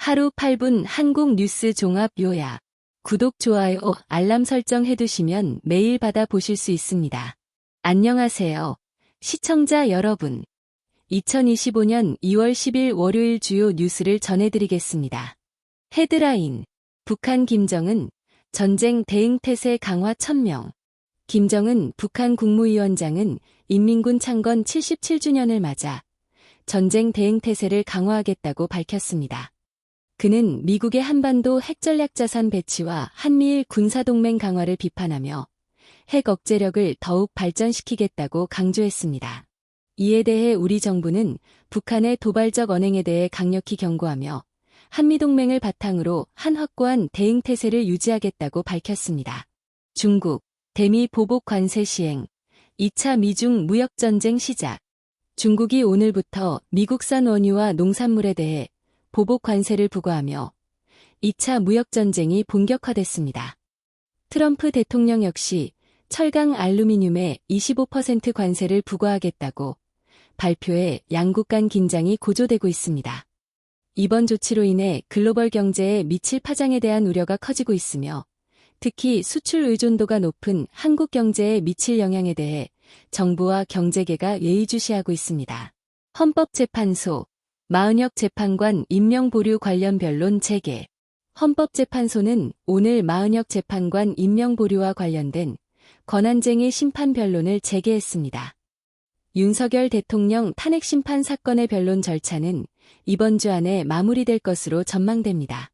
하루 8분 한국 뉴스 종합 요약. 구독, 좋아요, 알람 설정 해두시면 매일 받아보실 수 있습니다. 안녕하세요. 시청자 여러분. 2025년 2월 10일 월요일 주요 뉴스를 전해드리겠습니다. 헤드라인. 북한 김정은 전쟁 대응 태세 강화 1000명. 김정은 북한 국무위원장은 인민군 창건 77주년을 맞아 전쟁 대응 태세를 강화하겠다고 밝혔습니다. 그는 미국의 한반도 핵전략자산 배치와 한미일 군사동맹 강화를 비판하며 핵 억제력을 더욱 발전시키겠다고 강조했습니다. 이에 대해 우리 정부는 북한의 도발적 언행에 대해 강력히 경고하며 한미동맹을 바탕으로 한 확고한 대응 태세를 유지하겠다고 밝혔습니다. 중국, 대미 보복 관세 시행, 2차 미중 무역전쟁 시작. 중국이 오늘부터 미국산 원유와 농산물에 대해 보복 관세를 부과하며 2차 무역전쟁이 본격화됐습니다. 트럼프 대통령 역시 철강 알루미늄에 25% 관세를 부과하겠다고 발표해 양국 간 긴장이 고조되고 있습니다. 이번 조치로 인해 글로벌 경제에 미칠 파장에 대한 우려가 커지고 있으며 특히 수출 의존도가 높은 한국 경제에 미칠 영향에 대해 정부와 경제계가 예의주시하고 있습니다. 헌법재판소 마은혁 재판관 임명 보류 관련 변론 재개. 헌법재판소는 오늘 마은혁 재판관 임명 보류와 관련된 권한쟁의 심판 변론을 재개했습니다. 윤석열 대통령 탄핵 심판 사건의 변론 절차는 이번 주 안에 마무리될 것으로 전망됩니다.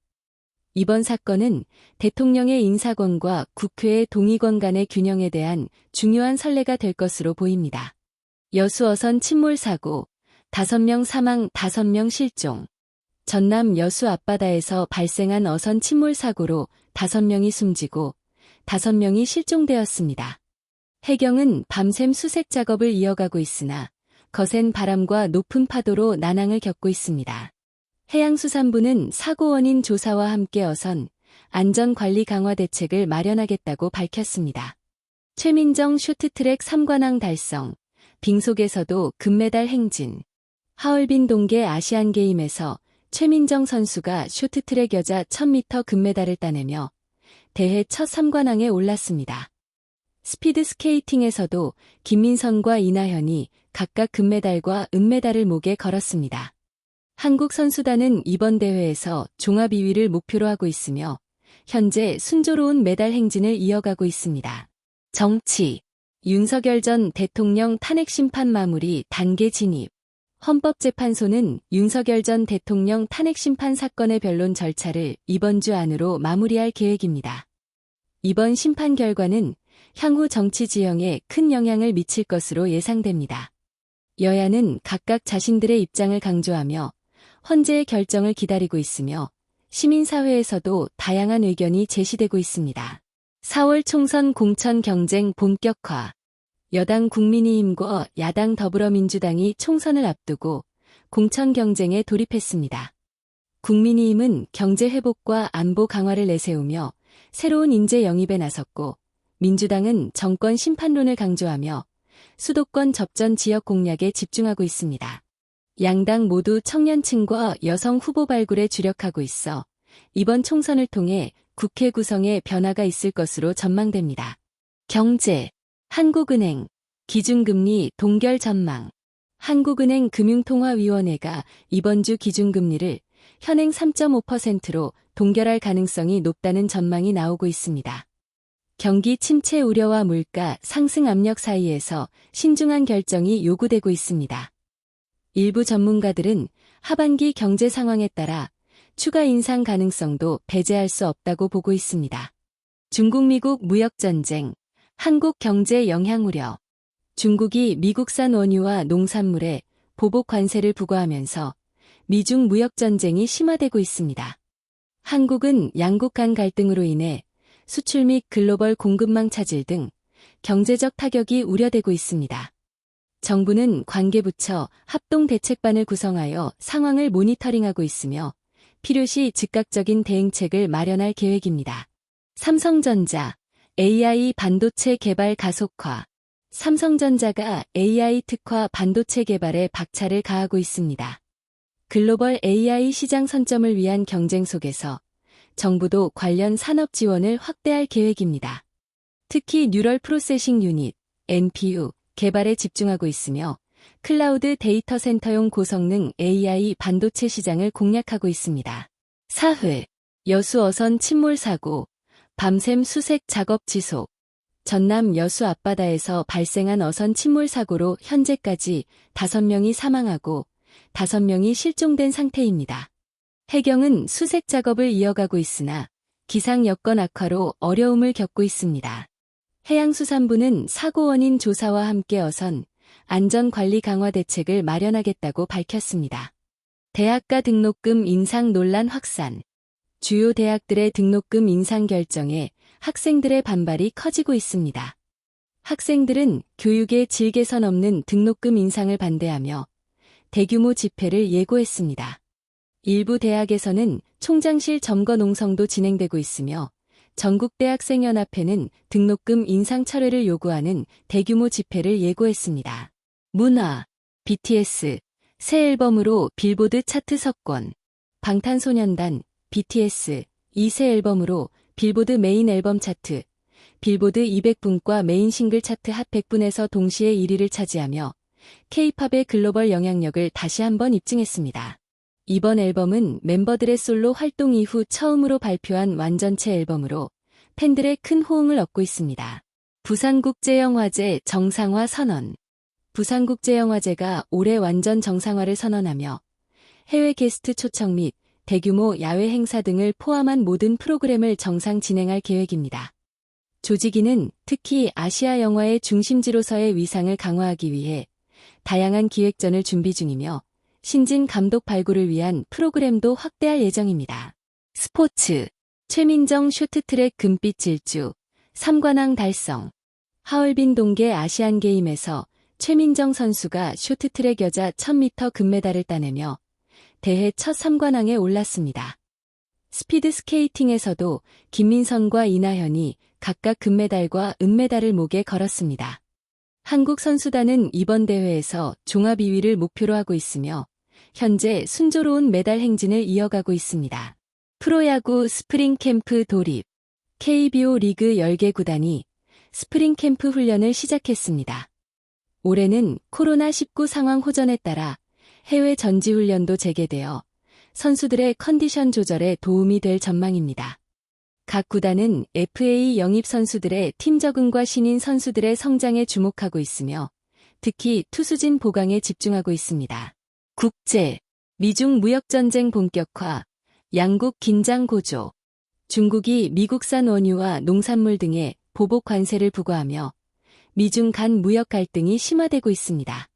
이번 사건은 대통령의 인사권과 국회의 동의권 간의 균형에 대한 중요한 선례가 될 것으로 보입니다. 여수 어선 침몰 사고, 5명 사망 5명 실종. 전남 여수 앞바다에서 발생한 어선 침몰 사고로 5명이 숨지고 5명이 실종되었습니다. 해경은 밤샘 수색 작업을 이어가고 있으나 거센 바람과 높은 파도로 난항을 겪고 있습니다. 해양수산부는 사고 원인 조사와 함께 어선 안전관리 강화 대책을 마련하겠다고 밝혔습니다. 최민정 쇼트트랙 3관왕 달성, 빙속에서도 금메달 행진. 하얼빈 동계 아시안게임에서 최민정 선수가 쇼트트랙 여자 1000m 금메달을 따내며 대회 첫 3관왕에 올랐습니다. 스피드스케이팅에서도 김민선과 이나현이 각각 금메달과 은메달을 목에 걸었습니다. 한국 선수단은 이번 대회에서 종합 2위를 목표로 하고 있으며 현재 순조로운 메달 행진을 이어가고 있습니다. 정치. 윤석열 전 대통령 탄핵 심판 마무리 단계 진입. 헌법재판소는 윤석열 전 대통령 탄핵 심판 사건의 변론 절차를 이번 주 안으로 마무리할 계획입니다. 이번 심판 결과는 향후 정치 지형에 큰 영향을 미칠 것으로 예상됩니다. 여야는 각각 자신들의 입장을 강조하며 헌재의 결정을 기다리고 있으며 시민사회에서도 다양한 의견이 제시되고 있습니다. 4월 총선 공천 경쟁 본격화. 여당 국민의힘과 야당 더불어민주당이 총선을 앞두고 공천 경쟁에 돌입했습니다. 국민의힘은 경제 회복과 안보 강화를 내세우며 새로운 인재 영입에 나섰고 민주당은 정권 심판론을 강조하며 수도권 접전 지역 공략에 집중하고 있습니다. 양당 모두 청년층과 여성 후보 발굴에 주력하고 있어 이번 총선을 통해 국회 구성에 변화가 있을 것으로 전망됩니다. 경제. 한국은행, 기준금리 동결 전망. 한국은행 금융통화위원회가 이번 주 기준금리를 현행 3.5%로 동결할 가능성이 높다는 전망이 나오고 있습니다. 경기 침체 우려와 물가 상승 압력 사이에서 신중한 결정이 요구되고 있습니다. 일부 전문가들은 하반기 경제 상황에 따라 추가 인상 가능성도 배제할 수 없다고 보고 있습니다. 중국-미국 무역전쟁. 한국 경제 영향 우려. 중국이 미국산 원유와 농산물에 보복 관세를 부과하면서 미중 무역전쟁이 심화되고 있습니다. 한국은 양국 간 갈등으로 인해 수출 및 글로벌 공급망 차질 등 경제적 타격이 우려되고 있습니다. 정부는 관계부처 합동대책반을 구성하여 상황을 모니터링하고 있으며 필요시 즉각적인 대응책을 마련할 계획입니다. 삼성전자 AI 반도체 개발 가속화. 삼성전자가 AI 특화 반도체 개발에 박차를 가하고 있습니다. 글로벌 AI 시장 선점을 위한 경쟁 속에서 정부도 관련 산업 지원을 확대할 계획입니다. 특히 뉴럴 프로세싱 유닛, NPU 개발에 집중하고 있으며 클라우드 데이터 센터용 고성능 AI 반도체 시장을 공략하고 있습니다. 4회 여수 어선 침몰 사고, 밤샘 수색 작업 지속. 전남 여수 앞바다에서 발생한 어선 침몰 사고로 현재까지 5명이 사망하고 5명이 실종된 상태입니다. 해경은 수색 작업을 이어가고 있으나 기상 여건 악화로 어려움을 겪고 있습니다. 해양수산부는 사고 원인 조사와 함께 어선 안전관리 강화 대책을 마련하겠다고 밝혔습니다. 대학가 등록금 인상 논란 확산. 주요 대학들의 등록금 인상 결정에 학생들의 반발이 커지고 있습니다. 학생들은 교육의 질 개선 없는 등록금 인상을 반대하며 대규모 집회를 예고했습니다. 일부 대학에서는 총장실 점거 농성도 진행되고 있으며 전국대학생연합회는 등록금 인상 철회를 요구하는 대규모 집회를 예고했습니다. 문화, BTS, 새 앨범으로 빌보드 차트 석권. 방탄소년단, BTS, 이 새 앨범으로 빌보드 메인 앨범 차트, 빌보드 200분과 메인 싱글 차트 핫 100분에서 동시에 1위를 차지하며 K-팝의 글로벌 영향력을 다시 한번 입증했습니다. 이번 앨범은 멤버들의 솔로 활동 이후 처음으로 발표한 완전체 앨범으로 팬들의 큰 호응을 얻고 있습니다. 부산국제영화제 정상화 선언. 부산국제영화제가 올해 완전 정상화를 선언하며 해외 게스트 초청 및 대규모 야외 행사 등을 포함한 모든 프로그램을 정상 진행할 계획입니다. 조직위는 특히 아시아 영화의 중심지로서의 위상을 강화하기 위해 다양한 기획전을 준비 중이며 신진 감독 발굴을 위한 프로그램도 확대할 예정입니다. 스포츠, 최민정 쇼트트랙 금빛 질주, 3관왕 달성. 하얼빈 동계 아시안게임에서 최민정 선수가 쇼트트랙 여자 1000m 금메달을 따내며 대회 첫 3관왕에 올랐습니다. 스피드 스케이팅에서도 김민선과 이나현이 각각 금메달과 은메달을 목에 걸었습니다. 한국 선수단은 이번 대회에서 종합 2위를 목표로 하고 있으며 현재 순조로운 메달 행진을 이어가고 있습니다. 프로야구 스프링 캠프 돌입. KBO 리그 10개 구단이 스프링 캠프 훈련을 시작했습니다. 올해는 코로나19 상황 호전에 따라 해외 전지훈련도 재개되어 선수들의 컨디션 조절에 도움이 될 전망입니다. 각 구단은 FA 영입 선수들의 팀 적응과 신인 선수들의 성장에 주목하고 있으며 특히 투수진 보강에 집중하고 있습니다. 국제, 미중 무역전쟁 본격화, 양국 긴장 고조. 중국이 미국산 원유와 농산물 등의 보복 관세를 부과하며 미중 간 무역 갈등이 심화되고 있습니다.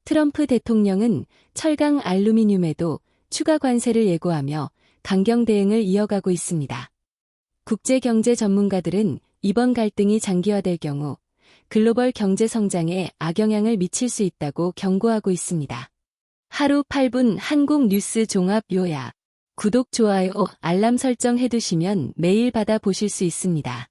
트럼프 대통령은 철강 알루미늄에도 추가 관세를 예고하며 강경 대응을 이어가고 있습니다. 국제경제 전문가들은 이번 갈등이 장기화될 경우 글로벌 경제 성장에 악영향을 미칠 수 있다고 경고하고 있습니다. 하루 8분 한국 뉴스 종합 요약. 구독, 좋아요, 알람 설정 해두시면 매일 받아보실 수 있습니다.